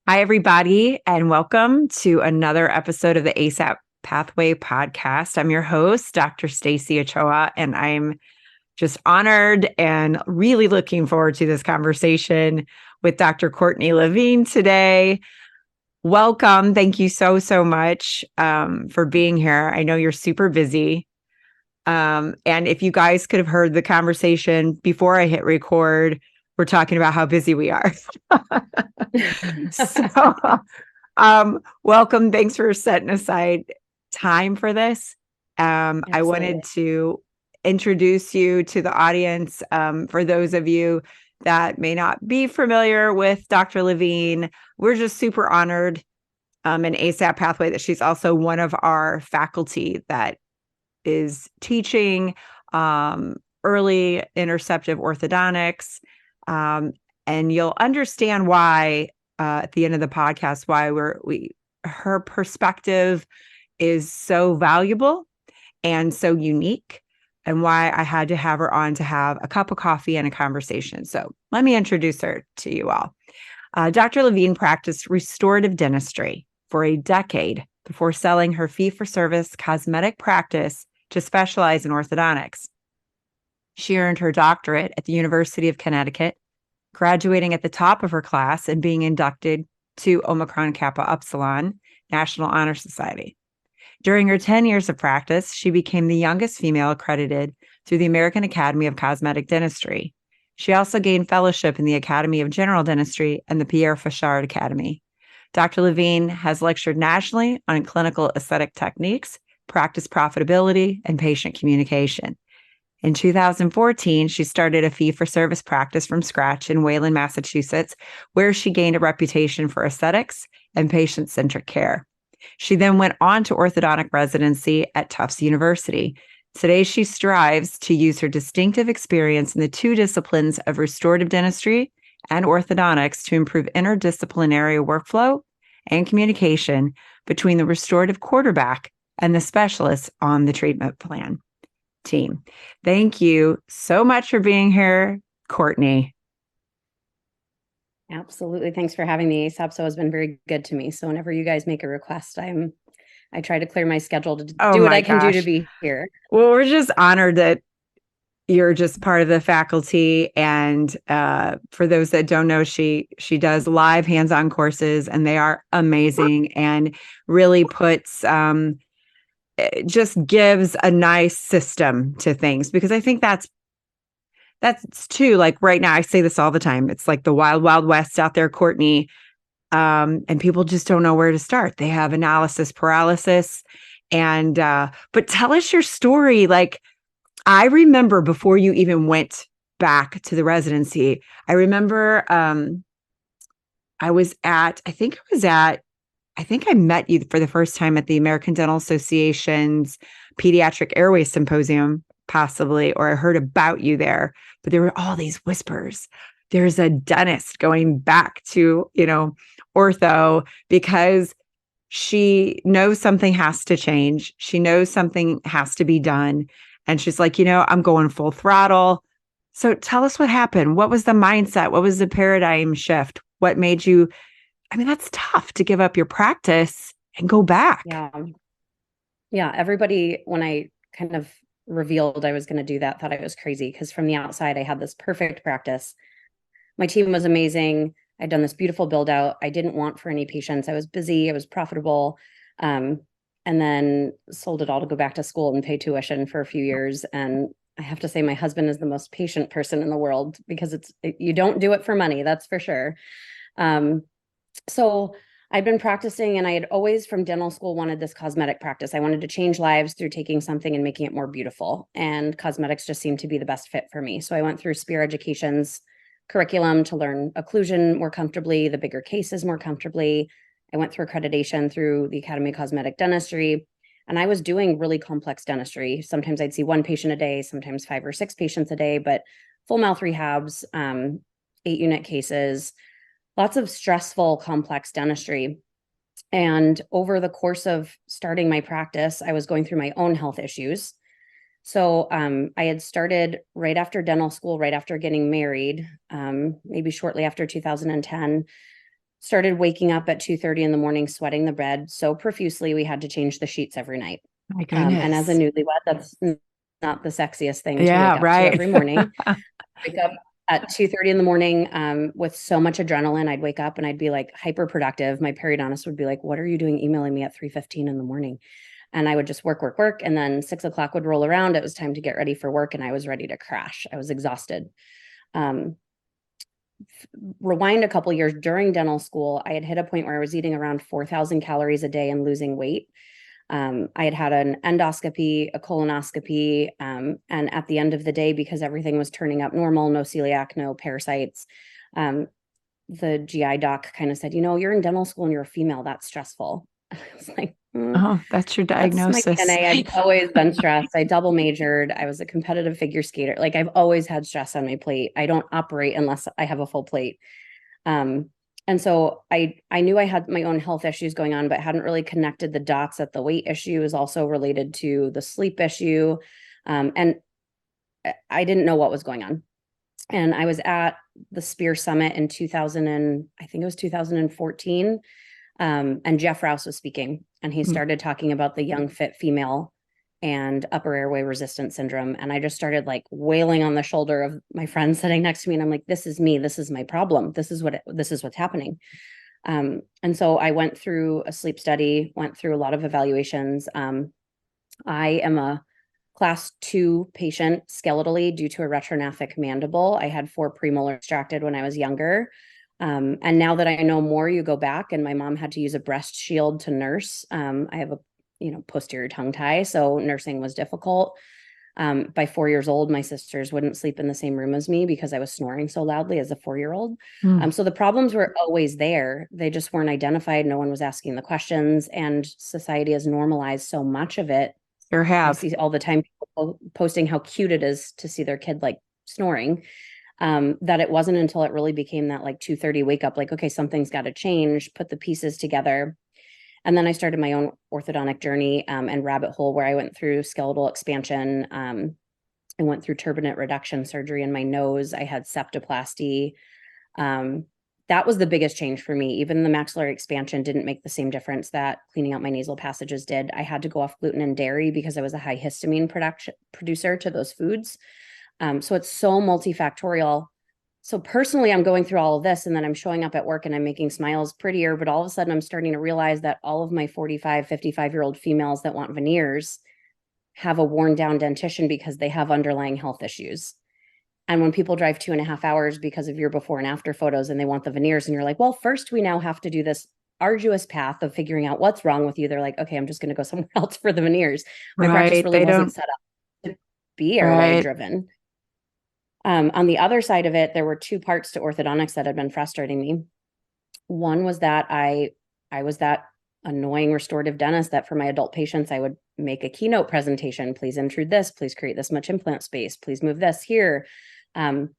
Hi, everybody, and welcome to another episode of the ASAP Pathway podcast. I'm your host, Dr. Stacy Ochoa, and I'm just honored and really looking forward to this conversation with Dr. Courtney Lavigne today. Welcome. Thank you so much for being here. I know you're super busy. And if you guys could have heard the conversation before I hit record, we're talking about how busy we are. So, welcome. Thanks for setting aside time for this. I wanted to introduce you to the audience. For those of you that may not be familiar with Dr. Lavigne, we're just super honored in ASAP Pathway that she's also one of our faculty that is teaching early interceptive orthodontics. And you'll understand why at the end of the podcast, why her perspective is so valuable and so unique, and why I had to have her on to have a cup of coffee and a conversation. So let me introduce her to you all. Dr. Lavigne practiced restorative dentistry for a decade before selling her fee-for-service cosmetic practice to specialize in orthodontics. She earned her doctorate at the University of Connecticut, graduating at the top of her class and being inducted to Omicron Kappa Upsilon National Honor Society. During her 10 years of practice, she became the youngest female accredited through the American Academy of Cosmetic Dentistry. She also gained fellowship in the Academy of General Dentistry and the Pierre Fauchard Academy. Dr. Lavigne has lectured nationally on clinical aesthetic techniques, practice profitability, and patient communication. In 2014, she started a fee-for-service practice from scratch in Wayland, Massachusetts, where she gained a reputation for aesthetics and patient-centric care. She then went on to orthodontic residency at Tufts University. Today, she strives to use her distinctive experience in the two disciplines of restorative dentistry and orthodontics to improve interdisciplinary workflow and communication between the restorative quarterback and the specialists on the treatment plan team. Thank you so much for being here, Courtney. Absolutely. Thanks for having me. SAPSO has been very good to me. So whenever you guys make a request, I try to clear my schedule to do what I can do to be here. Well, we're just honored that you're just part of the faculty. And for those that don't know, she does live hands-on courses, and they are amazing and really puts just gives a nice system to things, because I think that's too, like right now, I say this all the time. It's like the wild, wild west out there, Courtney. And people just don't know where to start. They have analysis paralysis. And, but tell us your story. Like, I remember before you even went back to the residency, I remember I think I met you for the first time at the American Dental Association's Pediatric Airway Symposium, possibly, or I heard about you there, but there were all these whispers. There's a dentist going back to, ortho, because she knows something has to change. She knows something has to be done. And she's like, I'm going full throttle. So tell us what happened. What was the mindset? What was the paradigm shift? What made you, that's tough to give up your practice and go back. Yeah. Everybody, when I kind of revealed I was going to do that, thought I was crazy, because from the outside, I had this perfect practice. My team was amazing. I'd done this beautiful build out. I didn't want for any patients. I was busy. I was profitable. And then sold it all to go back to school and pay tuition for a few years. And I have to say, my husband is the most patient person in the world, because you don't do it for money. That's for sure. So I'd been practicing, and I had always from dental school wanted this cosmetic practice. I wanted to change lives through taking something and making it more beautiful. And cosmetics just seemed to be the best fit for me. So I went through Spear Education's curriculum to learn occlusion more comfortably, the bigger cases more comfortably. I went through accreditation through the Academy of Cosmetic Dentistry, and I was doing really complex dentistry. Sometimes I'd see one patient a day, sometimes 5 or 6 patients a day, but full mouth rehabs, 8-unit cases, lots of stressful, complex dentistry. And over the course of starting my practice, I was going through my own health issues. So I had started right after dental school, right after getting married, maybe shortly after 2010, started waking up at 2:30 in the morning, sweating the bed so profusely we had to change the sheets every night. My goodness. And as a newlywed, that's not the sexiest thing to Yeah, wake up right. to every morning. Wake up at 2:30 in the morning with so much adrenaline. I'd wake up and I'd be like hyper productive. My periodontist would be like, "What are you doing emailing me at 3:15 in the morning?" And I would just work. And then 6 o'clock would roll around. It was time to get ready for work. And I was ready to crash. I was exhausted. Rewind a couple years during dental school, I had hit a point where I was eating around 4,000 calories a day and losing weight. I had had an endoscopy, a colonoscopy, and at the end of the day, because everything was turning up normal, no celiac, no parasites, the GI doc kind of said, you're in dental school and you're a female, that's stressful. I was like, oh, that's your diagnosis. That's my DNA. I've always been stressed. I double majored. I was a competitive figure skater. Like I've always had stress on my plate. I don't operate unless I have a full plate. And so I knew I had my own health issues going on, but hadn't really connected the dots that the weight issue is also related to the sleep issue. And I didn't know what was going on. And I was at the Spear Summit in 2014. And Jeff Rouse was speaking, and he started talking about the young, fit female and upper airway resistance syndrome. And I just started like wailing on the shoulder of my friend sitting next to me. And I'm like, this is me. This is my problem. This is what's happening. And so I went through a sleep study, went through a lot of evaluations. I am a class 2 patient skeletally due to a retrognathic mandible. I had 4 premolars extracted when I was younger. And now that I know more, you go back, and my mom had to use a breast shield to nurse. I have a posterior tongue tie, so nursing was difficult. By 4 years old, my sisters wouldn't sleep in the same room as me because I was snoring so loudly as a 4-year-old. So the problems were always there. They just weren't identified. No one was asking the questions, and society has normalized so much of it. Sure have. I see all the time people posting how cute it is to see their kid like snoring. That it wasn't until it really became that like 2:30 wake up, like, okay, something's got to change, put the pieces together. And then I started my own orthodontic journey and rabbit hole where I went through skeletal expansion. I went through turbinate reduction surgery in my nose. I had septoplasty. That was the biggest change for me. Even the maxillary expansion didn't make the same difference that cleaning out my nasal passages did. I had to go off gluten and dairy because I was a high histamine producer to those foods. So it's so multifactorial. So personally, I'm going through all of this, and then I'm showing up at work and I'm making smiles prettier, but all of a sudden I'm starting to realize that all of my 45, 55-year-old females that want veneers have a worn down dentition because they have underlying health issues. And when people drive 2.5 hours because of your before and after photos and they want the veneers, and you're like, well, first we now have to do this arduous path of figuring out what's wrong with you. They're like, okay, I'm just going to go somewhere else for the veneers. My practice really wasn't set up to be airway driven. On the other side of it, there were 2 parts to orthodontics that had been frustrating me. One was that I was that annoying restorative dentist that for my adult patients, I would make a keynote presentation. Please intrude this, please create this much implant space, please move this here. And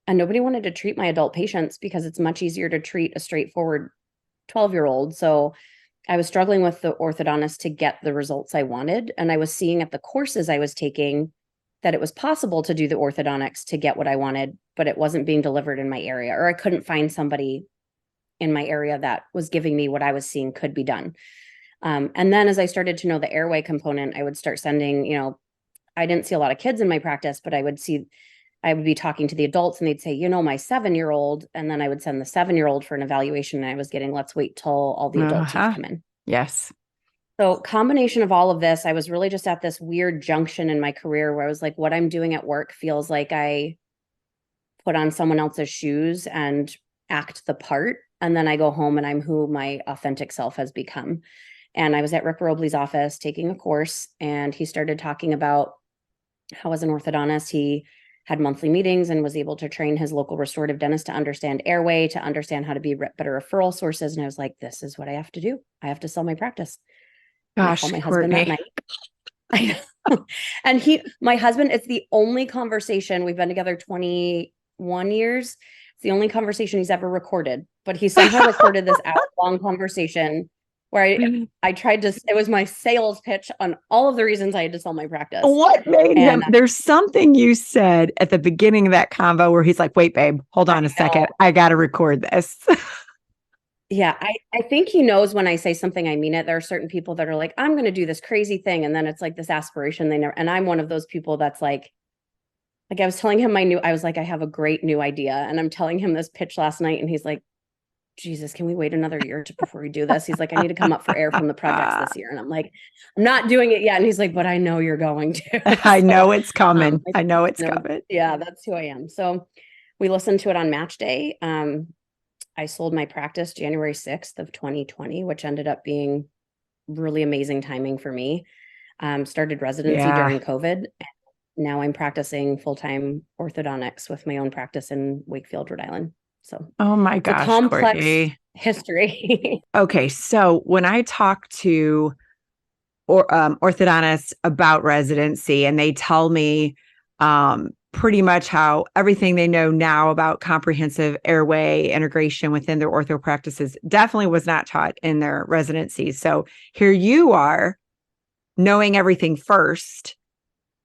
nobody wanted to treat my adult patients because it's much easier to treat a straightforward 12-year-old. So I was struggling with the orthodontist to get the results I wanted. And I was seeing at the courses I was taking that it was possible to do the orthodontics to get what I wanted, but it wasn't being delivered in my area, or I couldn't find somebody in my area that was giving me what I was seeing could be done. And then as I started to know the airway component, I would start sending, I didn't see a lot of kids in my practice, but I would be talking to the adults and they'd say, my 7-year-old, and then I would send the 7-year-old for an evaluation, and I was getting, let's wait till all the adults come in. Yes. So combination of all of this, I was really just at this weird junction in my career where I was like, what I'm doing at work feels like I put on someone else's shoes and act the part. And then I go home and I'm who my authentic self has become. And I was at Rick Robley's office taking a course, and he started talking about how as an orthodontist, he had monthly meetings and was able to train his local restorative dentist to understand airway, to understand how to be better referral sources. And I was like, this is what I have to do. I have to sell my practice. Gosh, my Courtney. husband that night. And my husband, it's the only conversation, we've been together 21 years. It's the only conversation he's ever recorded, but he somehow recorded this hour-long conversation where I tried to, it was my sales pitch on all of the reasons I had to sell my practice. What made him? There's something you said at the beginning of that convo where he's like, wait, babe, hold on a second. I got to record this. Yeah, I think he knows when I say something, I mean it. There are certain people that are like, I'm going to do this crazy thing. And then it's like this aspiration they never, and I'm one of those people that's like I was telling him I was like, I have a great new idea. And I'm telling him this pitch last night. And he's like, Jesus, can we wait another year before we do this? He's like, I need to come up for air from the projects this year. And I'm like, I'm not doing it yet. And he's like, but I know you're going to. I So know it's coming. I I know it's know, coming. yeah, that's who I am. So we listened to it on match day. I sold my practice January 6th of 2020, which ended up being really amazing timing for me. Started residency Yeah. during COVID. Now I'm practicing full-time orthodontics with my own practice in Wakefield, Rhode Island. So Oh my it's a gosh, complex Courtney. history. Okay, so when I talk to orthodontists about residency, and they tell me pretty much how everything they know now about comprehensive airway integration within their ortho practices definitely was not taught in their residency. So here you are knowing everything first,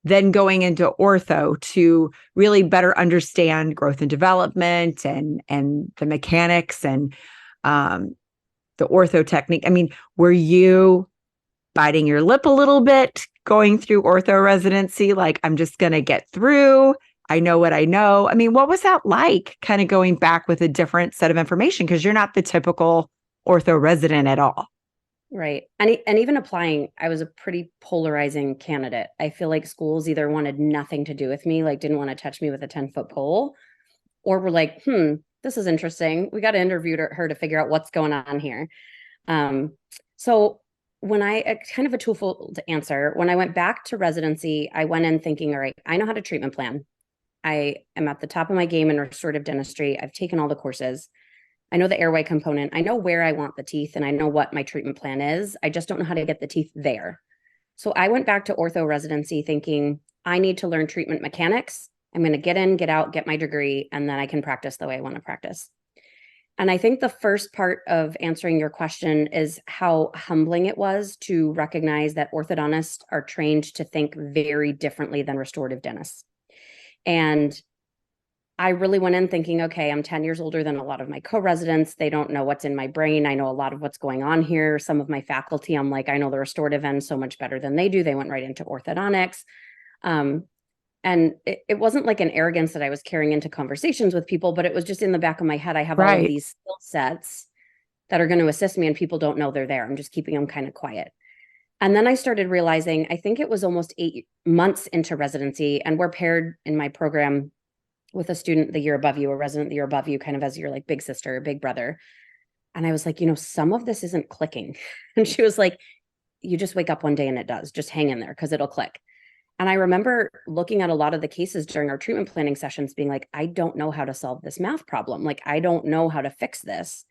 then going into ortho to really better understand growth and development and the mechanics and um, the ortho technique. I mean, were you biting your lip a little bit going through ortho residency? Like, I'm just going to get through. I know what I know. I mean, what was that like kind of going back with a different set of information? Because you're not the typical ortho resident at all. Right. And even applying, I was a pretty polarizing candidate. I feel like schools either wanted nothing to do with me, like didn't want to touch me with a 10-foot pole, or were like, this is interesting. We got to interview her to figure out what's going on here. Um, so when kind of a twofold answer, when I went back to residency, I went in thinking, all right, I know how to treatment plan. I am at the top of my game in restorative dentistry. I've taken all the courses. I know the airway component. I know where I want the teeth and I know what my treatment plan is. I just don't know how to get the teeth there. So I went back to ortho residency thinking I need to learn treatment mechanics. I'm going to get in, get out, get my degree, and then I can practice the way I want to practice. And I think the first part of answering your question is how humbling it was to recognize that orthodontists are trained to think very differently than restorative dentists. And I really went in thinking, okay, I'm 10 years older than a lot of my co-residents. They don't know what's in my brain. I know a lot of what's going on here. Some of my faculty, I'm like, I know the restorative end so much better than they do. They went right into orthodontics. Um, and it wasn't like an arrogance that I was carrying into conversations with people, but it was just in the back of my head. I have all of Right. these skill sets that are going to assist me and people don't know they're there. I'm just keeping them kind of quiet. And then I started realizing, I think it was almost 8 months into residency, and we're paired in my program with a student the year above you, a resident the year above you, kind of as your like big sister, big brother. And I was like, some of this isn't clicking. And she was like, you just wake up one day and it does. Just hang in there because it'll click. And I remember looking at a lot of the cases during our treatment planning sessions being like, I don't know how to solve this math problem. Like, I don't know how to fix this.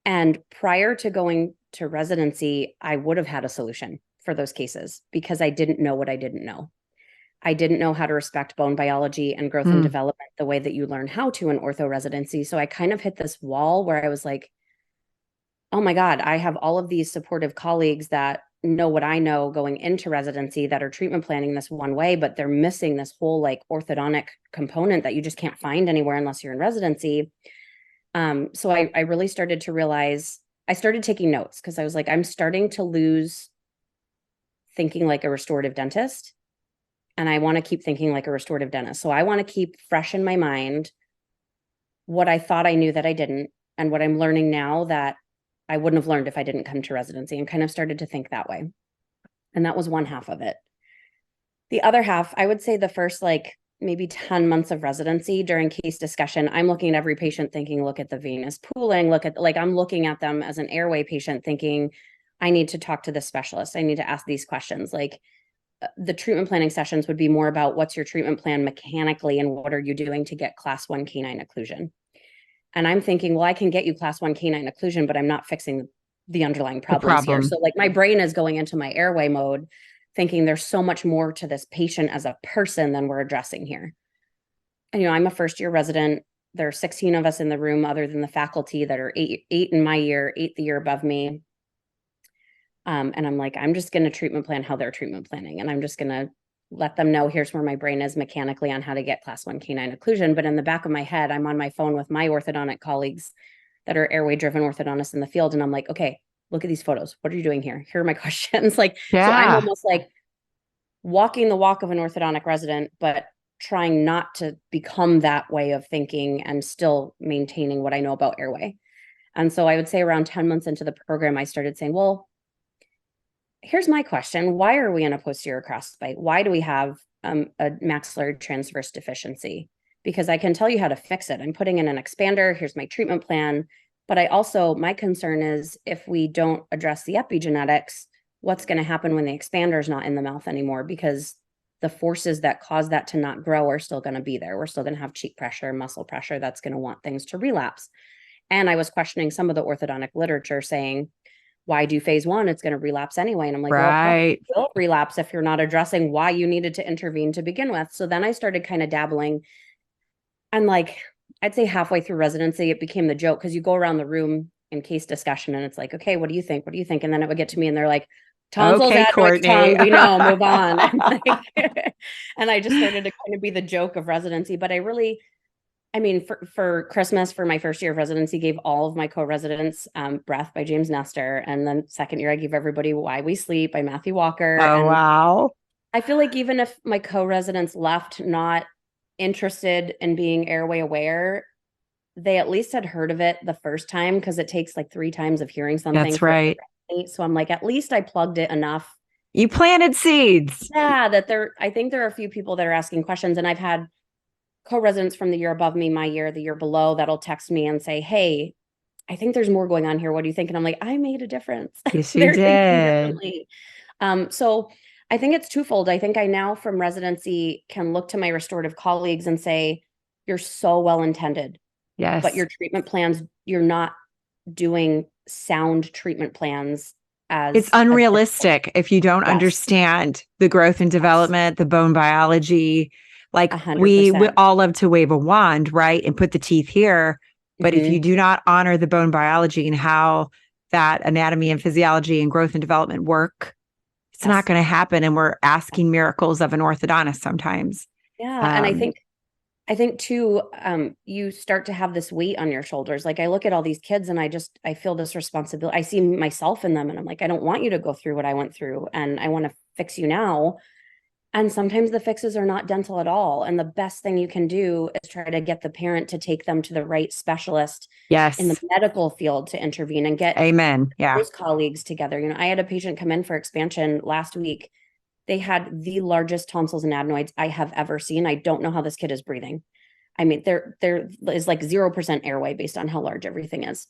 And prior to going to residency, I would have had a solution for those cases because I didn't know what I didn't know. I didn't know how to respect bone biology and growth and Mm. development the way that you learn how to in ortho residency. So I kind of hit this wall where I was like, oh my God, I have all of these supportive colleagues that know what I know going into residency that are treatment planning this one way, but they're missing this whole like orthodontic component that you just can't find anywhere unless you're in residency. So I really started to realize, I started taking notes because I was like, I'm starting to lose thinking like a restorative dentist. And I want to keep thinking like a restorative dentist. So I want to keep fresh in my mind what I thought I knew that I didn't, and what I'm learning now that I wouldn't have learned if I didn't come to residency, and kind of started to think that way. And that was one half of it. The other half, I would say the first like maybe 10 months of residency during case discussion, I'm looking at every patient thinking, look at the venous pooling, look at like, I'm looking at them as an airway patient thinking, I need to talk to the specialist. I need to ask these questions. Like, the treatment planning sessions would be more about what's your treatment plan mechanically and what are you doing to get class 1 canine occlusion. And I'm thinking, well, I can get you class 1 canine occlusion, but I'm not fixing the underlying The problems here. problem. So like my brain is going into my airway mode, thinking there's so much more to this patient as a person than we're addressing here. And, I'm a first year resident. There are 16 of us in the room other than the faculty that are eight in my year, 8 the year above me. And I'm like, I'm just going to treatment plan how they're treatment planning. And I'm just going to let them know here's where my brain is mechanically on how to get class 1 canine occlusion. But in the back of my head, I'm on my phone with my orthodontic colleagues that are airway driven orthodontists in the field. And I'm like, okay, look at these photos. What are you doing here? Here are my questions. Like, so I'm almost like walking the walk of an orthodontic resident, but trying not to become that way of thinking and still maintaining what I know about airway. And so I would say around 10 months into the program, I started saying, well, here's my question. Why are we in a posterior crossbite? Why do we have a maxillary transverse deficiency? Because I can tell you how to fix it. I'm putting in an expander. Here's my treatment plan. But my concern is if we don't address the epigenetics, what's going to happen when the expander is not in the mouth anymore? Because the forces that cause that to not grow are still going to be there. We're still going to have cheek pressure, muscle pressure. That's going to want things to relapse. And I was questioning some of the orthodontic literature saying, why do phase one? It's going to relapse anyway. And I'm like, right. Well, it will relapse if you're not addressing why you needed to intervene to begin with. So then I started kind of dabbling. And like, I'd say halfway through residency, it became the joke because you go around the room in case discussion and it's like, okay, what do you think? What do you think? And then it would get to me and they're like, tonsils, okay, adenoids, tongue, we know, move on. And, like, and I just started to kind of be the joke of residency. But for Christmas, for my first year of residency, gave all of my co-residents Breath by James Nestor. And then second year, I gave everybody Why We Sleep by Matthew Walker. Oh, and wow. I feel like even if my co-residents left not interested in being airway aware, they at least had heard of it the first time because it takes like 3 times of hearing something. That's right. So I'm like, at least I plugged it enough. You planted seeds. Yeah, I think there are a few people that are asking questions, and I've had co-residents from the year above me, my year, the year below, that'll text me and say, hey, I think there's more going on here. What do you think? And I'm like, I made a difference. Yes, you did. So I think it's twofold. I think I now from residency can look to my restorative colleagues and say, you're so well-intended. Yes. But your treatment plans, you're not doing sound treatment plans it's unrealistic if you don't understand the growth and development, the bone biology. Like 100%. we all love to wave a wand, right? And put the teeth here. But if you do not honor the bone biology and how that anatomy and physiology and growth and development work, it's not going to happen. And we're asking miracles of an orthodontist sometimes. Yeah. And I think too, you start to have this weight on your shoulders. Like I look at all these kids and I feel this responsibility. I see myself in them and I'm like, I don't want you to go through what I went through and I want to fix you now. And sometimes the fixes are not dental at all. And the best thing you can do is try to get the parent to take them to the right specialist in the medical field to intervene and get those colleagues together. You know, I had a patient come in for expansion last week. They had the largest tonsils and adenoids I have ever seen. I don't know how this kid is breathing. I mean, there is like 0% airway based on how large everything is.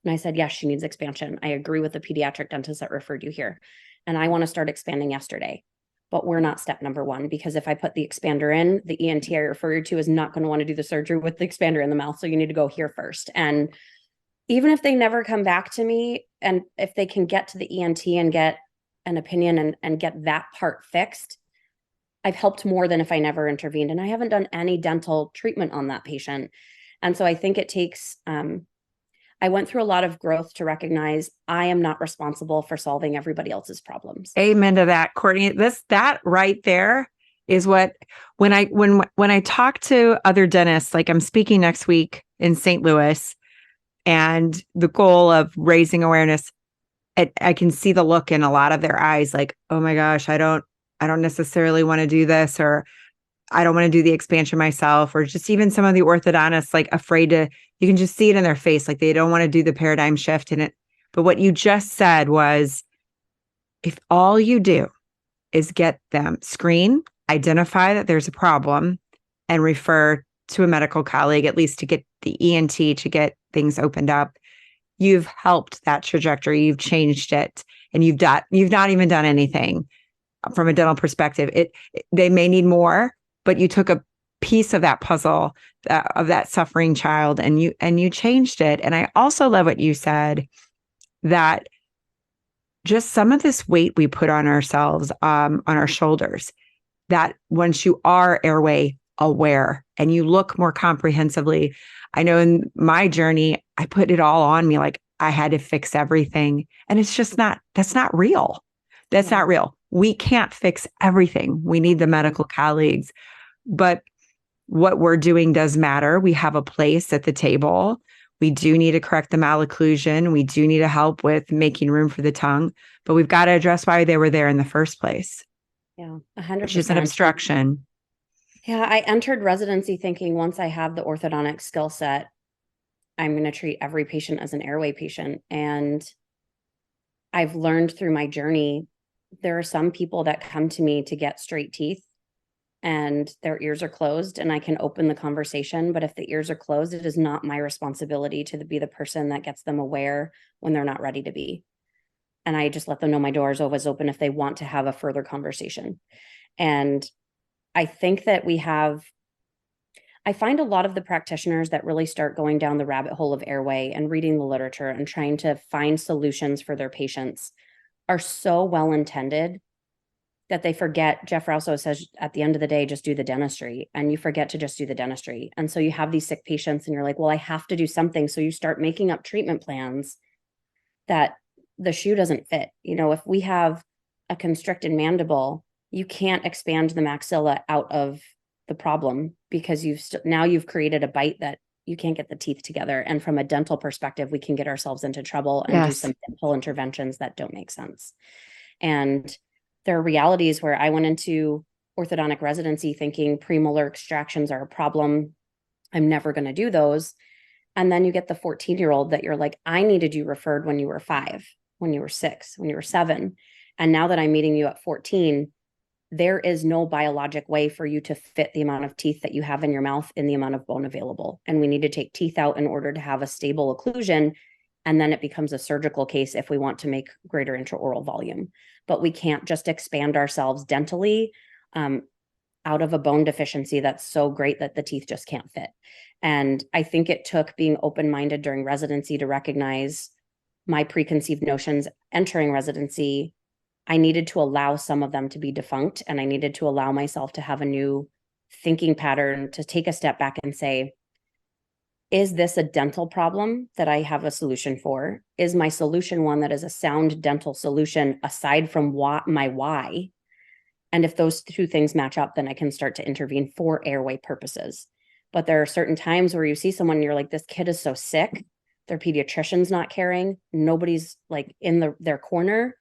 And I said, yes, she needs expansion. I agree with the pediatric dentist that referred you here. And I want to start expanding yesterday. But we're not step number 1, because if I put the expander in, the ENT I refer you to is not going to want to do the surgery with the expander in the mouth. So you need to go here first. And even if they never come back to me, and if they can get to the ENT and get an opinion and get that part fixed, I've helped more than if I never intervened. And I haven't done any dental treatment on that patient. And so I think it takes, I went through a lot of growth to recognize I am not responsible for solving everybody else's problems. Amen to that, Courtney. That right there is what, when I talk to other dentists, like I'm speaking next week in St. Louis, and the goal of raising awareness, I can see the look in a lot of their eyes, like, oh my gosh, I don't necessarily want to do this, or I don't want to do the expansion myself, or just even some of the orthodontists, like afraid to, you can just see it in their face. Like they don't want to do the paradigm shift in it. But what you just said was, if all you do is get them screen, identify that there's a problem, and refer to a medical colleague, at least to get the ENT to get things opened up, you've helped that trajectory. You've changed it, and you've not even done anything from a dental perspective. They may need more, but you took a piece of that puzzle of that suffering child, and you changed it. And I also love what you said, that just some of this weight we put on ourselves, on our shoulders, that once you are airway aware and you look more comprehensively, I know in my journey, I put it all on me. Like I had to fix everything. And it's just that's not real. That's not real. We can't fix everything. We need the medical colleagues, but what we're doing does matter. We have a place at the table. We do need to correct the malocclusion. We do need to help with making room for the tongue, but we've got to address why they were there in the first place. Yeah, which is an 100%. obstruction. Yeah, I entered residency thinking once I have the orthodontic skill set, I'm going to treat every patient as an airway patient. And I've learned through my journey, there are some people that come to me to get straight teeth and their ears are closed and I can open the conversation. But if the ears are closed, it is not my responsibility to be the person that gets them aware when they're not ready to be. And I just let them know my door is always open if they want to have a further conversation. And I think that I find a lot of the practitioners that really start going down the rabbit hole of airway and reading the literature and trying to find solutions for their patients are so well intended that they forget. Jeff Rousseau says at the end of the day, just do the dentistry, and you forget to just do the dentistry. And so you have these sick patients and you're like, well, I have to do something. So you start making up treatment plans that the shoe doesn't fit. If we have a constricted mandible, you can't expand the maxilla out of the problem because now you've created a bite that you can't get the teeth together. And from a dental perspective, we can get ourselves into trouble and do some dental interventions that don't make sense. And there are realities where I went into orthodontic residency thinking premolar extractions are a problem. I'm never going to do those. And then you get the 14-year-old that you're like, I needed you referred when you were 5, when you were 6, when you were 7. And now that I'm meeting you at 14, there is no biologic way for you to fit the amount of teeth that you have in your mouth in the amount of bone available. And we need to take teeth out in order to have a stable occlusion. And then it becomes a surgical case if we want to make greater intraoral volume. But we can't just expand ourselves dentally out of a bone deficiency that's so great that the teeth just can't fit. And I think it took being open-minded during residency to recognize my preconceived notions entering residency. I needed to allow some of them to be defunct, and I needed to allow myself to have a new thinking pattern, to take a step back and say, is this a dental problem that I have a solution for? Is my solution one that is a sound dental solution aside from my why? And if those two things match up, then I can start to intervene for airway purposes. But there are certain times where you see someone and you're like, this kid is so sick. Their pediatrician's not caring. Nobody's like in their corner.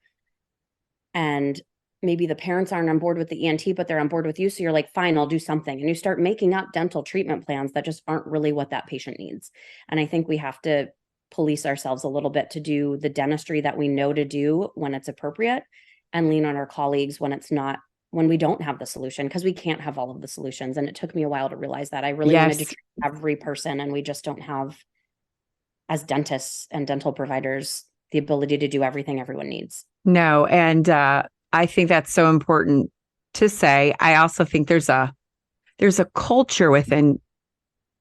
And maybe the parents aren't on board with the ENT, but they're on board with you. So you're like, fine, I'll do something. And you start making up dental treatment plans that just aren't really what that patient needs. And I think we have to police ourselves a little bit to do the dentistry that we know to do when it's appropriate, and lean on our colleagues when it's not, when we don't have the solution, because we can't have all of the solutions. And it took me a while to realize that. I really wanted to treat every person, and we just don't have, as dentists and dental providers, the ability to do everything everyone needs. No. And I think that's so important to say. I also think there's a culture within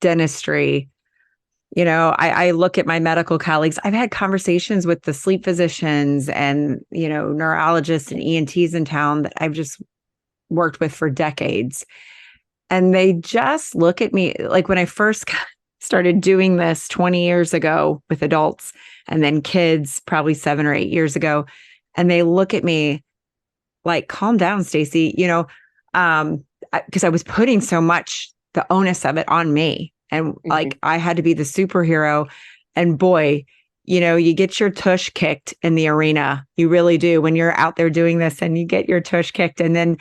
dentistry. I look at my medical colleagues. I've had conversations with the sleep physicians and, neurologists and ENTs in town that I've just worked with for decades. And they just look at me like when I first started doing this 20 years ago with adults and then kids probably 7 or 8 years ago. And they look at me like, calm down, Stacy, because I was putting so much, the onus of it on me. And like, I had to be the superhero. And boy, you get your tush kicked in the arena. You really do. When you're out there doing this and you get your tush kicked, and then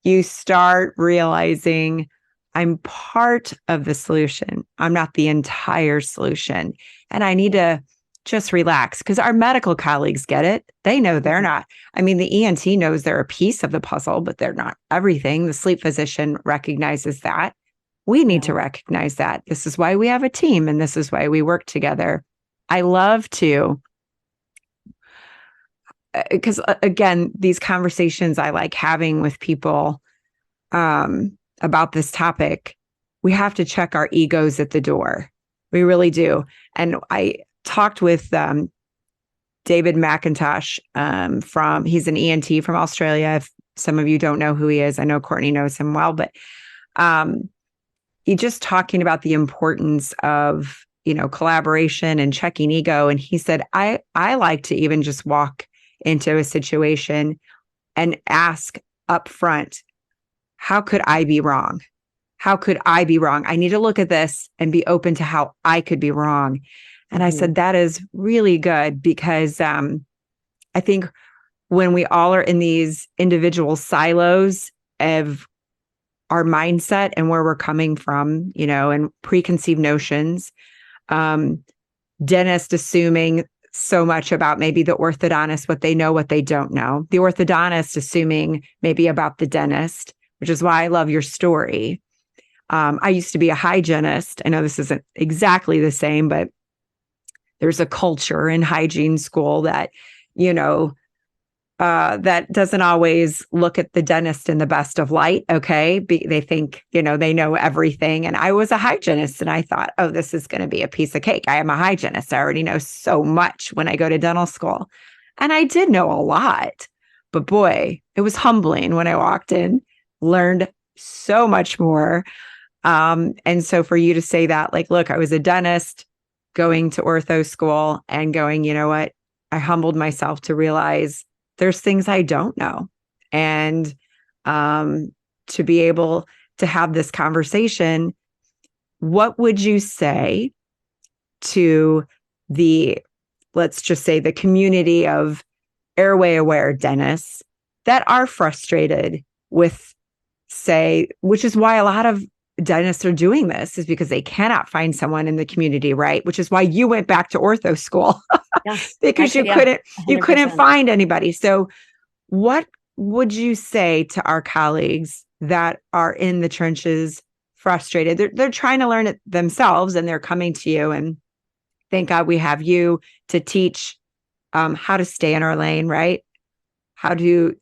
you start realizing I'm part of the solution. I'm not the entire solution. And I need to just relax, because our medical colleagues get it. They know they're not. I mean, the ENT knows they're a piece of the puzzle, but they're not everything. The sleep physician recognizes that. We need to recognize that. This is why we have a team, and this is why we work together. I love to, because again, these conversations I like having with people about this topic, we have to check our egos at the door. We really do. And I talked with David McIntosh he's an ENT from Australia. If some of you don't know who he is, I know Courtney knows him well, but he just talking about the importance of, collaboration and checking ego. And he said, I like to even just walk into a situation and ask up front, how could I be wrong? How could I be wrong? I need to look at this and be open to how I could be wrong. And I said, that is really good because I think when we all are in these individual silos of our mindset and where we're coming from, and preconceived notions, dentist assuming so much about maybe the orthodontist, what they know, what they don't know, the orthodontist assuming maybe about the dentist, which is why I love your story. I used to be a hygienist. I know this isn't exactly the same, but there's a culture in hygiene school that, that doesn't always look at the dentist in the best of light. Okay. They think, they know everything. And I was a hygienist and I thought, oh, this is going to be a piece of cake. I am a hygienist. I already know so much when I go to dental school. And I did know a lot, but boy, it was humbling when I walked in, learned so much more. And so for you to say that, like, look, I was a dentist going to ortho school and going, you know what? I humbled myself to realize there's things I don't know. And to be able to have this conversation, what would you say to let's just say the community of airway aware dentists that are frustrated with, which is why a lot of dentists are doing this, is because they cannot find someone in the community, right? Which is why you went back to ortho school. Yeah, because you couldn't find anybody. So what would you say to our colleagues that are in the trenches frustrated? They're trying to learn it themselves and they're coming to you, and thank God we have you to teach how to stay in our lane, right? How to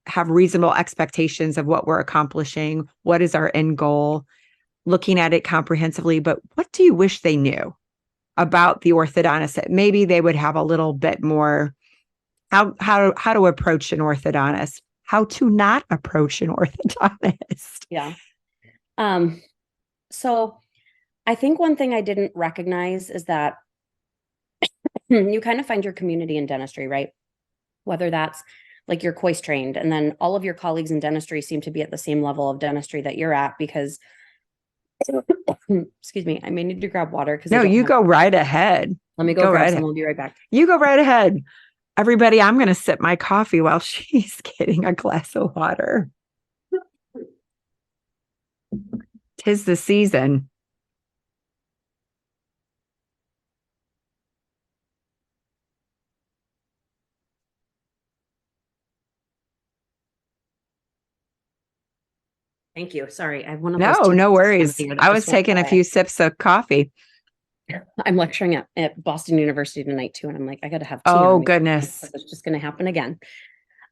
have reasonable expectations of what we're accomplishing. What is our end goal? Looking at it comprehensively, but what do you wish they knew about the orthodontist that maybe they would have a little bit more how to approach an orthodontist, how to not approach an orthodontist? Yeah. So I think one thing I didn't recognize is that you kind of find your community in dentistry, right? Whether that's like you're COIS trained, and then all of your colleagues in dentistry seem to be at the same level of dentistry that you're at, because excuse me, I may need to grab water because no, you go right ahead. Let me go grab some. We'll be right back. You go right ahead. Everybody, I'm going to sip my coffee while she's getting a glass of water. 'Tis the season. Thank you. Sorry, I have one of those. No worries. I was taking a few sips of coffee. I'm lecturing at Boston University tonight too, and I'm like, I got to have tea. Oh goodness, it's just going to happen again.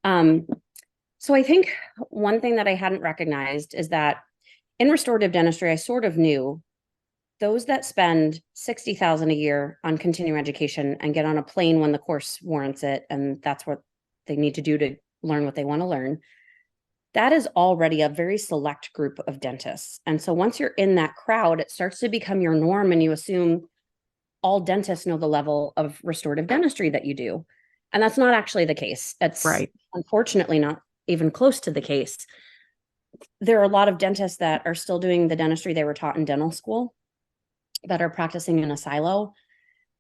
So I think one thing that I hadn't recognized is that in restorative dentistry, I sort of knew those that spend $60,000 a year on continuing education and get on a plane when the course warrants it, and that's what they need to do to learn what they want to learn. That is already a very select group of dentists. And so once you're in that crowd, it starts to become your norm, and you assume all dentists know the level of restorative dentistry that you do. And that's not actually the case. It's unfortunately not even close to the case. There are a lot of dentists that are still doing the dentistry they were taught in dental school, that are practicing in a silo,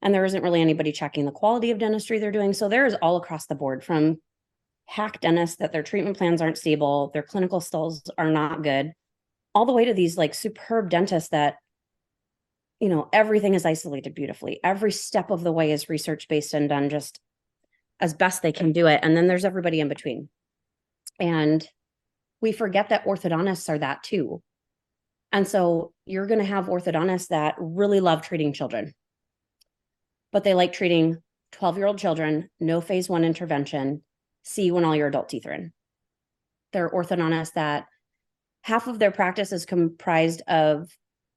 and there isn't really anybody checking the quality of dentistry they're doing. So there is all across the board, from hack dentists that their treatment plans aren't stable, their clinical skills are not good, all the way to these like superb dentists that, everything is isolated beautifully. Every step of the way is research-based and done just as best they can do it. And then there's everybody in between. And we forget that orthodontists are that too. And so you're going to have orthodontists that really love treating children, but they like treating 12-year-old children, no phase 1 intervention, see when all your adult teeth are in. There are orthodontists that half of their practice is comprised of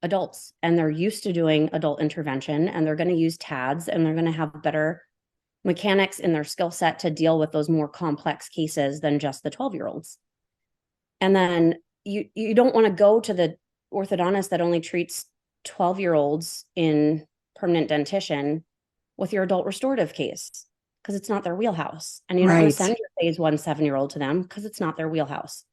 adults, and they're used to doing adult intervention, and they're going to use TADs, and they're going to have better mechanics in their skill set to deal with those more complex cases than just the 12-year-olds. And then you don't want to go to the orthodontist that only treats 12-year-olds in permanent dentition with your adult restorative case, because it's not their wheelhouse. And you don't want to send your phase 1 7-year-old to them because it's not their wheelhouse.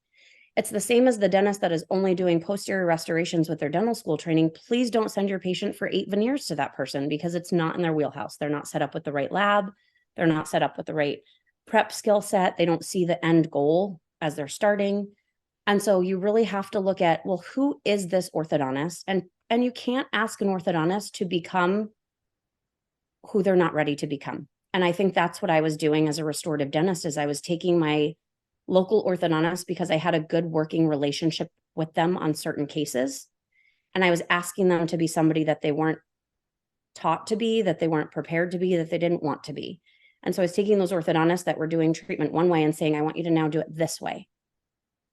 It's the same as the dentist that is only doing posterior restorations with their dental school training. Please don't send your patient for 8 veneers to that person because it's not in their wheelhouse. They're not set up with the right lab. They're not set up with the right prep skill set. They don't see the end goal as they're starting. And so you really have to look at, well, who is this orthodontist? And you can't ask an orthodontist to become who they're not ready to become. And I think that's what I was doing as a restorative dentist, is I was taking my local orthodontist because I had a good working relationship with them on certain cases. And I was asking them to be somebody that they weren't taught to be, that they weren't prepared to be, that they didn't want to be. And so I was taking those orthodontists that were doing treatment one way and saying, I want you to now do it this way.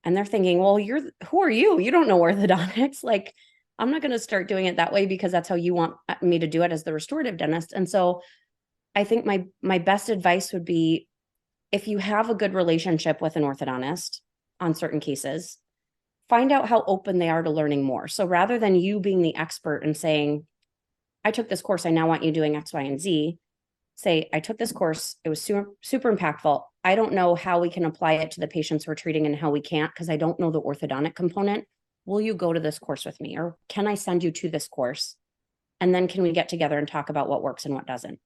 And they're thinking, well, who are you? You don't know orthodontics. Like, I'm not going to start doing it that way because that's how you want me to do it as the restorative dentist. And so I think my best advice would be, if you have a good relationship with an orthodontist on certain cases, find out how open they are to learning more. So rather than you being the expert and saying, I took this course, I now want you doing X, Y, and Z, say, I took this course, it was super, super impactful. I don't know how we can apply it to the patients we're treating and how we can't, because I don't know the orthodontic component. Will you go to this course with me? Or can I send you to this course? And then can we get together and talk about what works and what doesn't?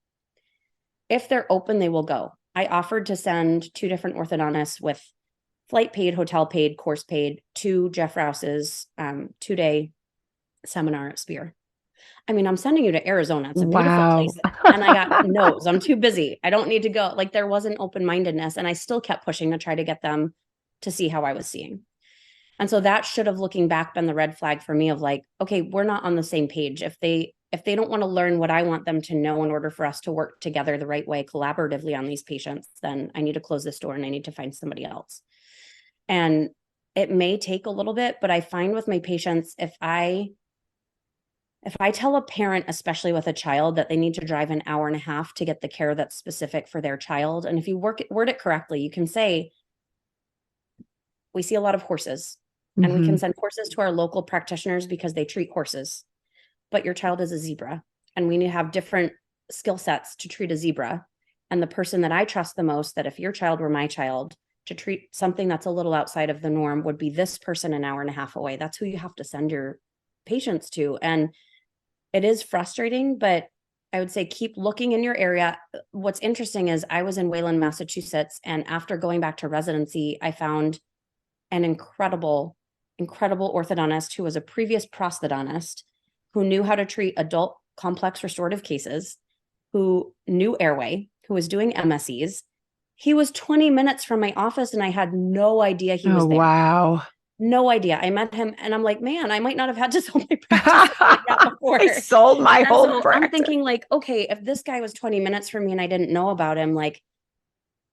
If they're open, they will go. I offered to send 2 different orthodontists with flight paid, hotel paid, course paid to Jeff Rouse's 2-day seminar at Spear. I mean, I'm sending you to Arizona. It's a beautiful place. And I got no's. I'm too busy. I don't need to go. Like, there wasn't open-mindedness. And I still kept pushing to try to get them to see how I was seeing. And so that should have, looking back, been the red flag for me of like, okay, we're not on the same page. If they don't want to learn what I want them to know in order for us to work together the right way collaboratively on these patients, then I need to close this door and I need to find somebody else. And it may take a little bit, but I find with my patients, if I tell a parent, especially with a child, that they need to drive an hour and a half to get the care that's specific for their child, and if you word it correctly, you can say, we see a lot of horses, and we can send horses to our local practitioners because they treat horses, but your child is a zebra, and we need to have different skill sets to treat a zebra. And the person that I trust the most, that if your child were my child, to treat something that's a little outside of the norm, would be this person an hour and a half away. That's who you have to send your patients to. And it is frustrating, but I would say keep looking in your area. What's interesting is I was in Wayland, Massachusetts, and after going back to residency, I found an incredible orthodontist who was a previous prosthodontist, who knew how to treat adult complex restorative cases, who knew airway, who was doing MSEs. He was 20 minutes from my office and I had no idea he was there. Wow. No idea. I met him and I'm like, man, I might not have had to sell my practice like that before. I sold my whole practice. I'm thinking like, okay, if this guy was 20 minutes from me and I didn't know about him, like,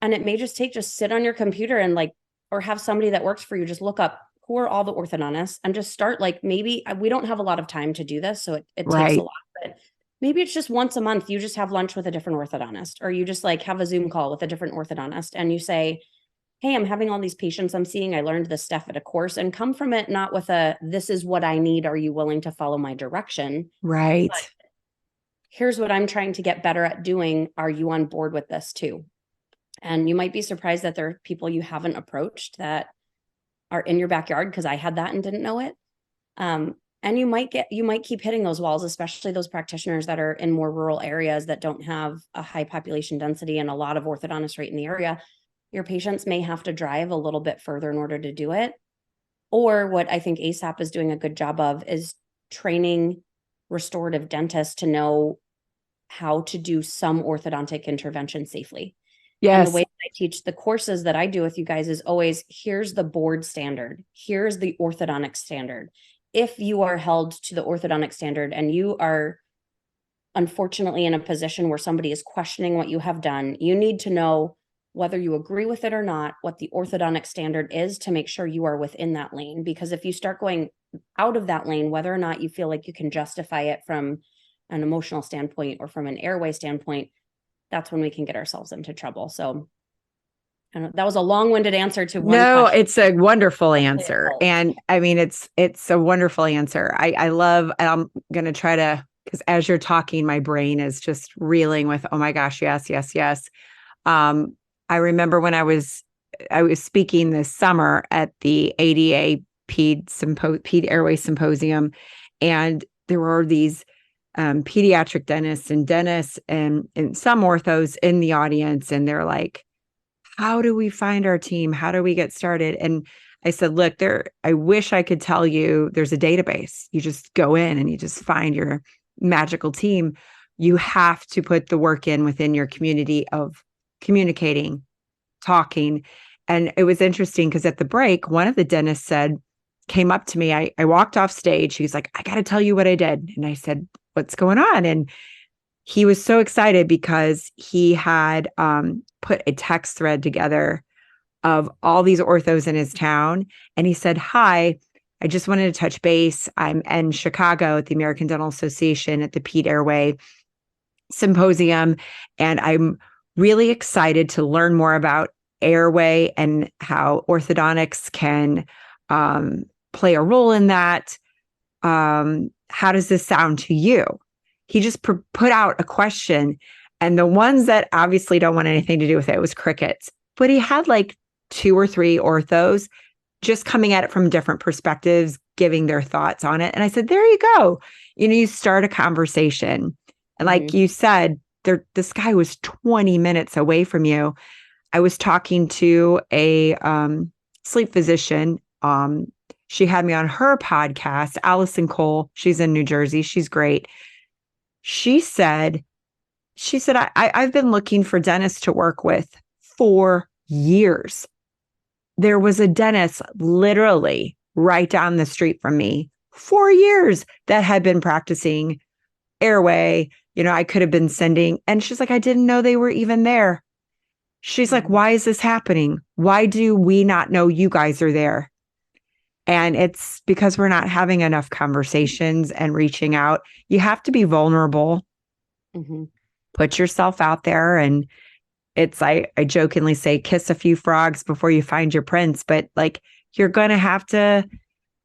and it may just sit on your computer and like, or have somebody that works for you, just look up who are all the orthodontists and just start, like, maybe we don't have a lot of time to do this. So it takes a lot, but maybe it's just once a month, you just have lunch with a different orthodontist, or you just like have a Zoom call with a different orthodontist. And you say, hey, I'm having all these patients I'm seeing. I learned this stuff at a course, and come from it, not with this is what I need. Are you willing to follow my direction? Right. But here's what I'm trying to get better at doing. Are you on board with this too? And you might be surprised that there are people you haven't approached that are in your backyard, because I had that and didn't know it. And you might keep hitting those walls, especially those practitioners that are in more rural areas that don't have a high population density and a lot of orthodontists right in the area. Your patients may have to drive a little bit further in order to do it. Or what I think ASAP is doing a good job of is training restorative dentists to know how to do some orthodontic intervention safely. Yes. And the way I teach the courses that I do with you guys is always, here's the board standard. Here's the orthodontic standard. If you are held to the orthodontic standard and you are unfortunately in a position where somebody is questioning what you have done, you need to know whether you agree with it or not, what the orthodontic standard is, to make sure you are within that lane. Because if you start going out of that lane, whether or not you feel like you can justify it from an emotional standpoint or from an airway standpoint, that's when we can get ourselves into trouble. So that was a long-winded answer to one question. It's a wonderful answer. And I mean, it's a wonderful answer. I love, I'm going to try to, because as you're talking, my brain is just reeling with, oh my gosh, yes, yes, yes. I remember when I was I was speaking this summer at the ADA Ped Airway Symposium, and there were these pediatric dentists and some orthos in the audience, and they're like, how do we find our team? How do we get started? And I said, look, I wish I could tell you there's a database. You just go in and you just find your magical team. You have to put the work in within your community of communicating, talking. And it was interesting because at the break, one of the dentists came up to me. I walked off stage. He's like, I got to tell you what I did. And I said, what's going on? And he was so excited because he had put a text thread together of all these orthos in his town. And he said, hi, I just wanted to touch base. I'm in Chicago at the American Dental Association at the Ped Airway Symposium. And I'm really excited to learn more about airway and how orthodontics can play a role in that. How does this sound to you? He just put out a question, and the ones that obviously don't want anything to do with it was crickets. But he had like 2 or 3 orthos just coming at it from different perspectives, giving their thoughts on it. And I said, there you go. You start a conversation. And like you said, this guy was 20 minutes away from you. I was talking to a sleep physician. She had me on her podcast, Allison Cole. She's in New Jersey. She's great. She said, I've been looking for dentists to work with for years. There was a dentist literally right down the street from me 4 years that had been practicing airway. I could have been sending, and she's like, I didn't know they were even there. She's like, why is this happening? Why do we not know you guys are there? And it's because we're not having enough conversations and reaching out. You have to be vulnerable, put yourself out there. And it's, I jokingly say, kiss a few frogs before you find your prince. But like, you're going to have to,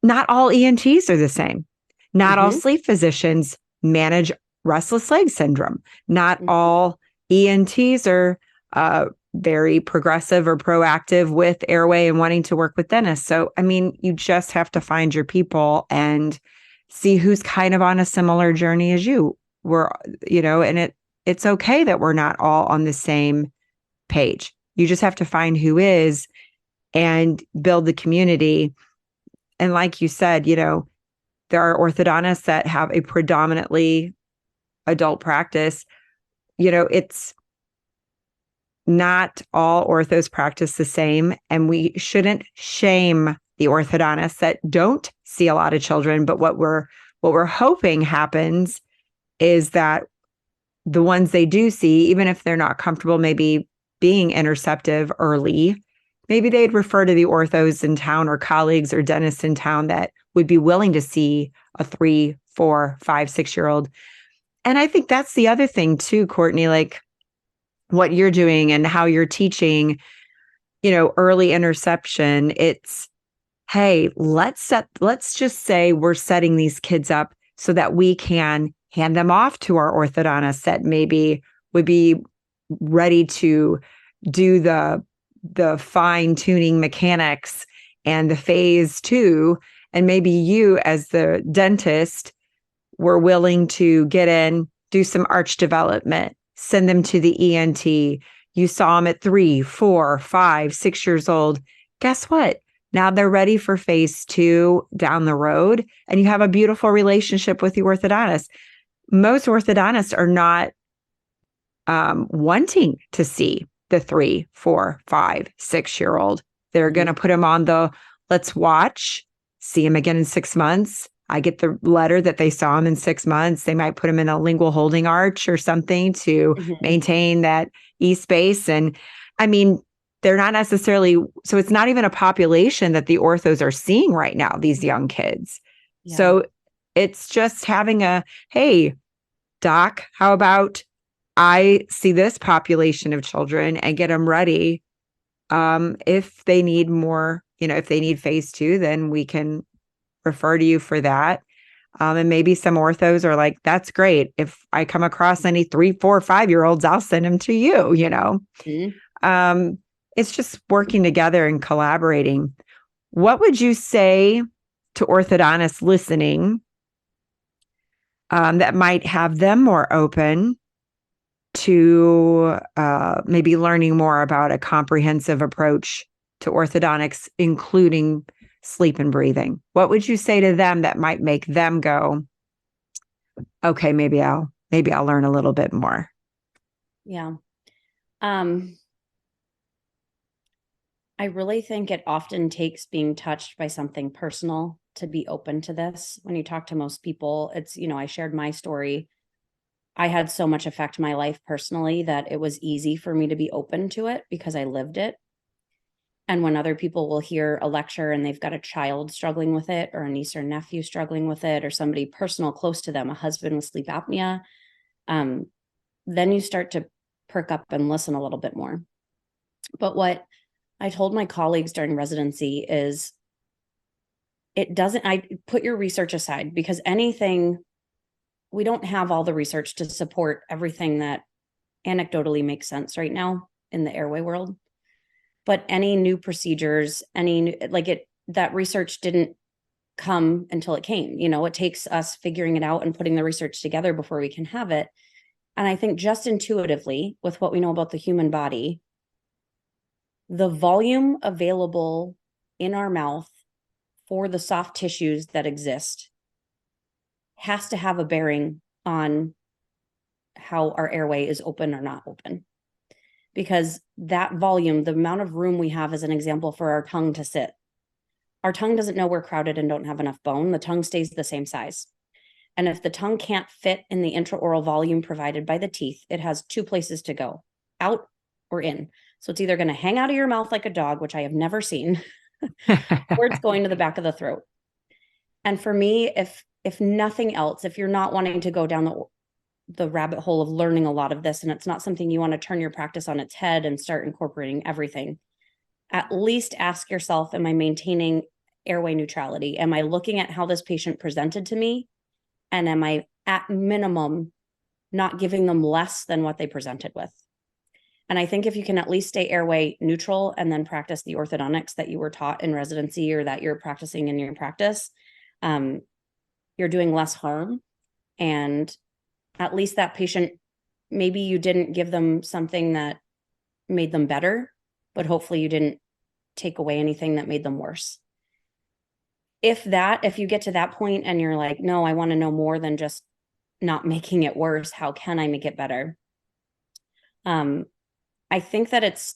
not all ENTs are the same. Not all sleep physicians manage restless leg syndrome. Not all ENTs are very progressive or proactive with airway and wanting to work with dentists. So, I mean, you just have to find your people and see who's kind of on a similar journey as you were, and it's okay that we're not all on the same page. You just have to find who is and build the community. And like you said, there are orthodontists that have a predominantly adult practice. It's not all orthos practice the same, and we shouldn't shame the orthodontists that don't see a lot of children. But what we're hoping happens is that the ones they do see, even if they're not comfortable maybe being interceptive early, maybe they'd refer to the orthos in town or colleagues or dentists in town that would be willing to see a 3, 4, 5, 6-year-old. And I think that's the other thing too, Courtney, like what you're doing and how you're teaching, early interception. It's, hey, let's just say we're setting these kids up so that we can hand them off to our orthodontist that maybe would be ready to do the fine tuning mechanics and the phase 2. And maybe you as the dentist were willing to get in, do some arch development, send them to the ENT. You saw them at 3, 4, 5, 6 years old. Guess what? Now they're ready for phase 2 down the road, and you have a beautiful relationship with the orthodontist. Most orthodontists are not wanting to see the 3, 4, 5, 6-year-old. They're going to put them on the let's watch, see him again in 6 months. I get the letter that they saw him in 6 months. They might put him in a lingual holding arch or something to maintain that E-space. And I mean, they're not necessarily, so it's not even a population that the orthos are seeing right now, these young kids. Yeah. So it's just having hey, doc, how about I see this population of children and get them ready. If they need more, if they need phase 2, then we can refer to you for that. And maybe some orthos are like, that's great. If I come across any 3, 4, 5-year-olds, I'll send them to you, it's just working together and collaborating. What would you say to orthodontists listening that might have them more open to maybe learning more about a comprehensive approach to orthodontics, including sleep and breathing? What would you say to them that might make them go, okay, maybe I'll learn a little bit more? Yeah. I really think it often takes being touched by something personal to be open to this. When you talk to most people, it's, I shared my story. I had so much affect my life personally that it was easy for me to be open to it because I lived it. And when other people will hear a lecture and they've got a child struggling with it, or a niece or nephew struggling with it, or somebody personal close to them, a husband with sleep apnea, then you start to perk up and listen a little bit more. But what I told my colleagues during residency is I put your research aside, because we don't have all the research to support everything that anecdotally makes sense right now in the airway world. But any new procedures, that research didn't come until it came. It takes us figuring it out and putting the research together before we can have it. And I think just intuitively, with what we know about the human body, the volume available in our mouth for the soft tissues that exist has to have a bearing on how our airway is open or not open. Because that volume, the amount of room we have, as an example, for our tongue to sit. Our tongue doesn't know we're crowded and don't have enough bone. The tongue stays the same size. And if the tongue can't fit in the intraoral volume provided by the teeth, it has two places to go, out or in. So it's either going to hang out of your mouth like a dog, which I have never seen, or it's going to the back of the throat. And for me, if nothing else, if you're not wanting to go down the rabbit hole of learning a lot of this, and it's not something you want to turn your practice on its head and start incorporating everything, at least ask yourself, am I maintaining airway neutrality? Am I looking at how this patient presented to me? And am I, at minimum, not giving them less than what they presented with? And I think if you can at least stay airway neutral and then practice the orthodontics that you were taught in residency or that you're practicing in your practice, you're doing less harm. And at least that patient, maybe you didn't give them something that made them better, but hopefully you didn't take away anything that made them worse. If you get to that point and you're like, no, I want to know more than just not making it worse, how can I make it better? I think that it's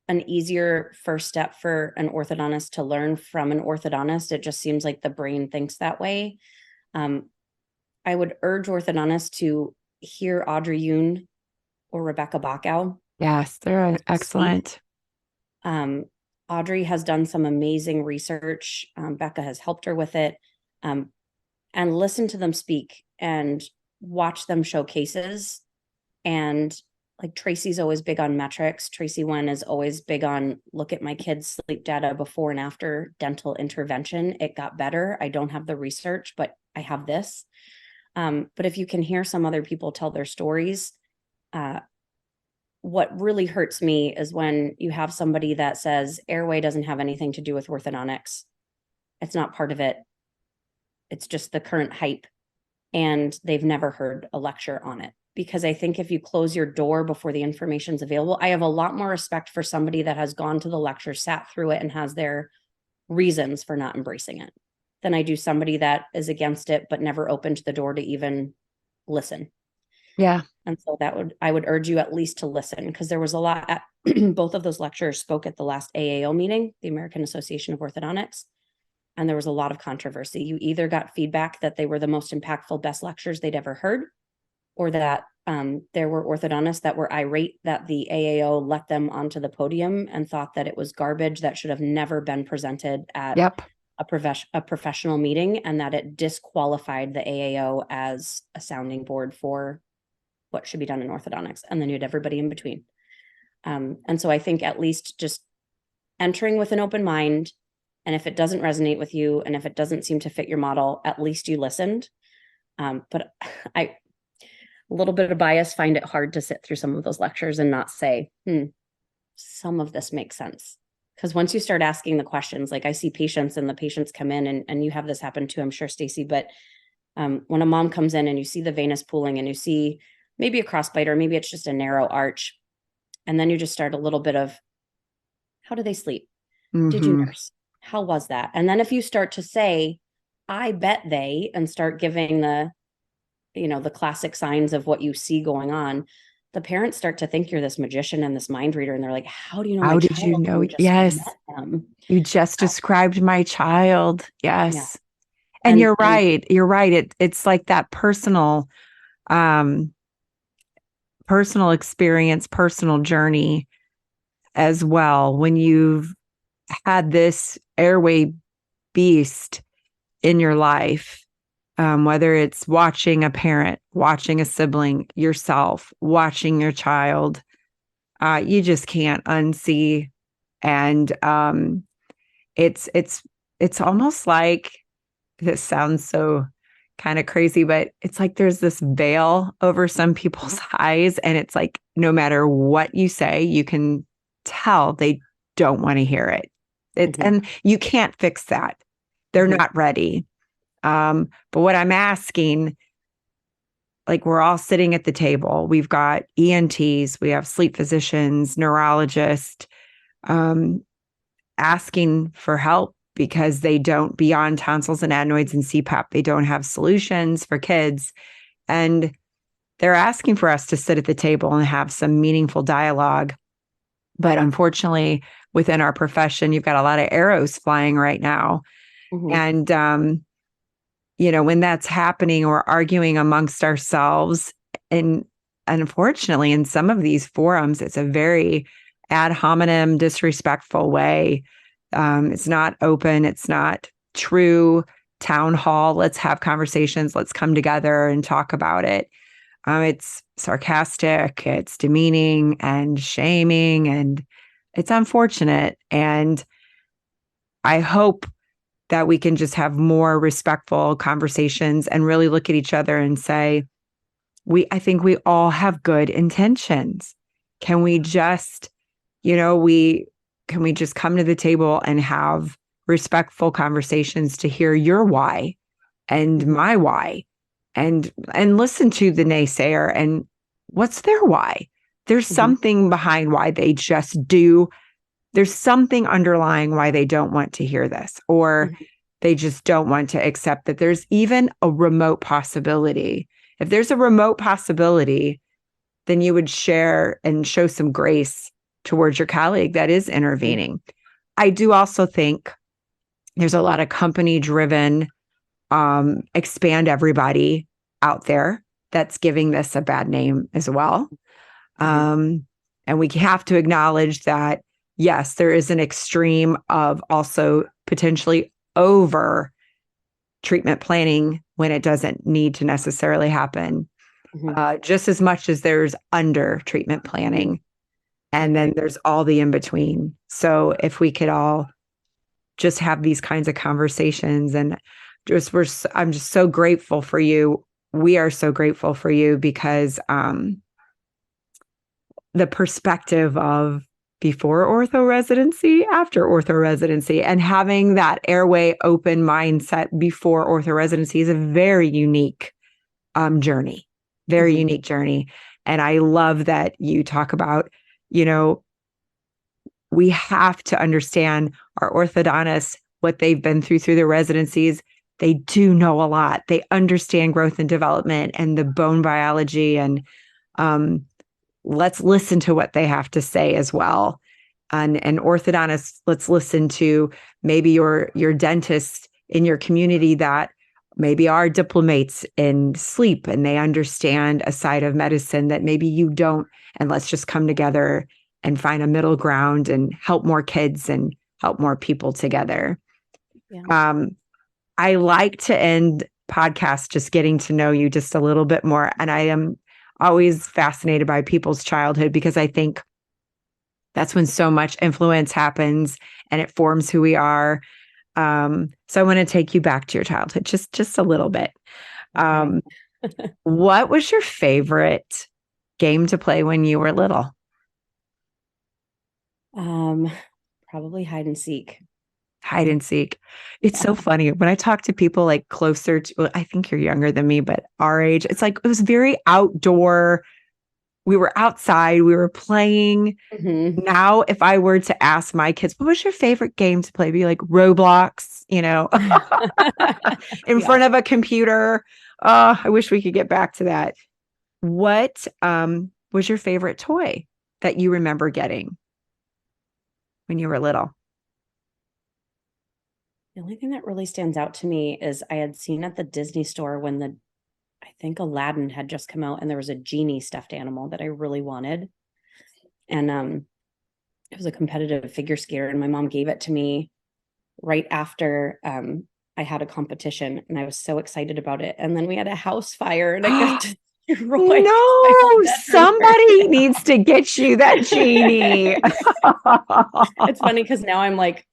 an easier first step for an orthodontist to learn from an orthodontist. It just seems like the brain thinks that way. I would urge orthodontists to hear Audrey Yoon or Rebecca Backow. Yes, they're excellent. Audrey has done some amazing research. Becca has helped her with it. And listen to them speak and watch them show cases. And like Tracy's always big on metrics. Tracy Wen is always big on, look at my kids' sleep data before and after dental intervention. It got better. I don't have the research, but I have this. But if you can hear some other people tell their stories, what really hurts me is when you have somebody that says airway doesn't have anything to do with orthodontics. It's not part of it. It's just the current hype. And they've never heard a lecture on it. Because I think if you close your door before the information's available, I have a lot more respect for somebody that has gone to the lecture, sat through it, and has their reasons for not embracing it than I do somebody that is against it, but never opened the door to even listen. Yeah. And so I would urge you at least to listen, because there was a lot at both of those lecturers spoke at the last AAO meeting, the American Association of Orthodontics. And there was a lot of controversy. You either got feedback that they were the most impactful, best lectures they'd ever heard, or that there were orthodontists that were irate that the AAO let them onto the podium and thought that it was garbage that should have never been presented at a professional meeting, and that it disqualified the AAO as a sounding board for what should be done in orthodontics. And then you had everybody in between. And so I think at least just entering with an open mind, and if it doesn't resonate with you, and if it doesn't seem to fit your model, at least you listened. But a little bit of bias, find it hard to sit through some of those lectures and not say, some of this makes sense. Because once you start asking the questions, like I see patients and the patients come in, and you have this happen too, I'm sure, Stacy, but when a mom comes in and you see the venous pooling and you see maybe a crossbite, or maybe it's just a narrow arch, and then you just start a little bit of, how do they sleep? Did you nurse? How was that? And then if you start to say, I bet they, and start giving the, the classic signs of what you see going on, the parents start to think you're this magician and this mind reader. And they're like, how do you know my How did child? you know? You just Yes. met them. You just described my child. Yes. Yeah. And you're right. You're right. It's like that personal experience, personal journey as well. When you've had this airway beast in your life, whether it's watching a parent, watching a sibling, yourself, watching your child, you just can't unsee. And it's almost like, this sounds so kind of crazy, but it's like there's this veil over some people's eyes, and it's like no matter what you say, you can tell they don't want to hear it. And you can't fix that. They're not ready. But what I'm asking, like, we're all sitting at the table. We've got ENTs, we have sleep physicians, neurologists, asking for help because they don't, beyond tonsils and adenoids and CPAP, they don't have solutions for kids. And they're asking for us to sit at the table and have some meaningful dialogue. But unfortunately, within our profession, you've got a lot of arrows flying right now. And, when that's happening, we're arguing amongst ourselves. And unfortunately, in some of these forums, it's a very ad hominem, disrespectful way. It's not open. It's not true town hall. Let's have conversations. Let's come together and talk about it. It's sarcastic, it's demeaning and shaming, and it's unfortunate. And I hope that we can just have more respectful conversations and really look at each other and say, I think we all have good intentions. Can we just, can we just come to the table and have respectful conversations to hear your why and my why, and listen to the naysayer and what's their why? There's something behind why they just do. There's something underlying why they don't want to hear this, or they just don't want to accept that there's even a remote possibility. If there's a remote possibility, then you would share and show some grace towards your colleague that is intervening. I do also think there's a lot of company-driven, expand everybody out there that's giving this a bad name as well. And we have to acknowledge that, yes, there is an extreme of also potentially over treatment planning when it doesn't need to necessarily happen, just as much as there's under treatment planning. And then there's all the in between. So if we could all just have these kinds of conversations, and I'm just so grateful for you. We are so grateful for you because the perspective of before ortho residency, after ortho residency, and having that airway open mindset before ortho residency is a very unique journey, very unique journey. And I love that you talk about, we have to understand our orthodontists, what they've been through their residencies. They do know a lot. They understand growth and development and the bone biology, and let's listen to what they have to say as well. And orthodontists, let's listen to maybe your dentists in your community that maybe are diplomates in sleep and they understand a side of medicine that maybe you don't. And let's just come together and find a middle ground and help more kids and help more people together. Yeah. I like to end podcasts just getting to know you just a little bit more. And I am always fascinated by people's childhood because I think that's when so much influence happens and it forms who we are. So I want to take you back to your childhood, just a little bit. What was your favorite game to play when you were little? Probably hide and seek. Hide and seek. It's so funny when I talk to people like closer to, well, I think you're younger than me, but our age, it's like it was very outdoor. We were outside, we were playing. Mhm. Now, if I were to ask my kids, what was your favorite game to play? Be like Roblox, in Yeah. front of a computer. I wish we could get back to that. What was your favorite toy that you remember getting when you were little? The only thing that really stands out to me is I had seen at the Disney store when I think Aladdin had just come out and there was a genie stuffed animal that I really wanted. And it was a competitive figure skater and my mom gave it to me right after I had a competition and I was so excited about it. And then we had a house fire and it got destroyed. My whole No, bedroom somebody needs to get you that genie. It's funny because now I'm like,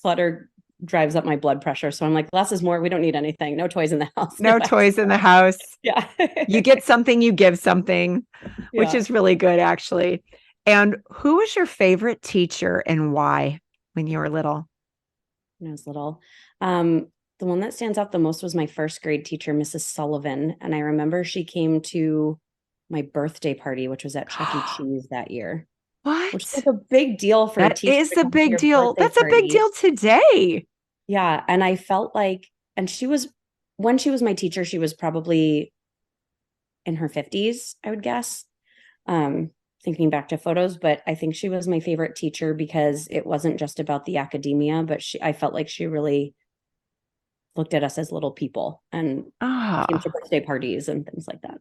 clutter drives up my blood pressure. So I'm like, less is more. We don't need anything. No toys in the house. No toys in the house. Yeah. You get something, you give something, which Yeah. is really good, actually. And who was your favorite teacher and why when you were little? When I was little. The one that stands out the most was my first grade teacher, Mrs. Sullivan. And I remember she came to my birthday party, which was at Chuck E. Cheese that year, which is What? like a big deal for a That teacher is to a come to big your deal. birthday That's a big party. deal today. Yeah. And I felt like, and when she was my teacher, she was probably in her 50s, I would guess. Thinking back to photos, but I think she was my favorite teacher because it wasn't just about the academia, but I felt like she really looked at us as little people and came to Ah, birthday parties and things like that.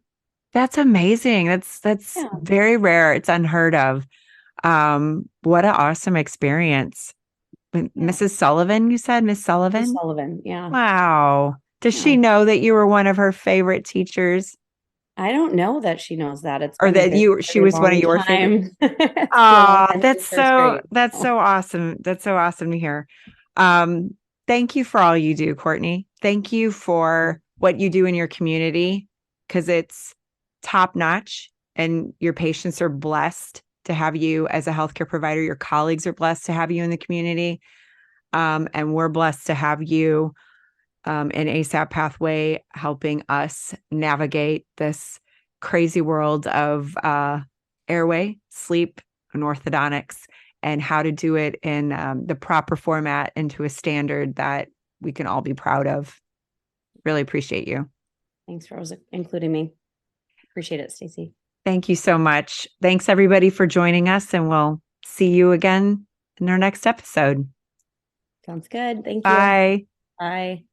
that's amazing. That's Yeah. very rare. It's unheard of. What an awesome experience. Yeah. Mrs. Sullivan, you said Miss Miss Sullivan? Sullivan. Yeah. Wow. Does Yeah. she know that you were one of her favorite teachers I don't know that she knows that. It's or been a that very, she very was one of long your favorite? time. It's been a long Ah, time that's since first so grade. that's So, so awesome. That's so awesome to hear. Um, thank you for all you do, Courtney. Thank you for what you do in your community because it's top notch and your patients are blessed to have you as a healthcare provider. Your colleagues are blessed to have you in the community. And we're blessed to have you in ASAP Pathway helping us navigate this crazy world of airway, sleep, and orthodontics, and how to do it in the proper format and to a standard that we can all be proud of. Really appreciate you. thanks for including me. Appreciate it, Stacy. Thank you so much. Thanks, everybody, for joining us, and we'll see you again in our next episode. Sounds good. Thank you. Bye. Bye.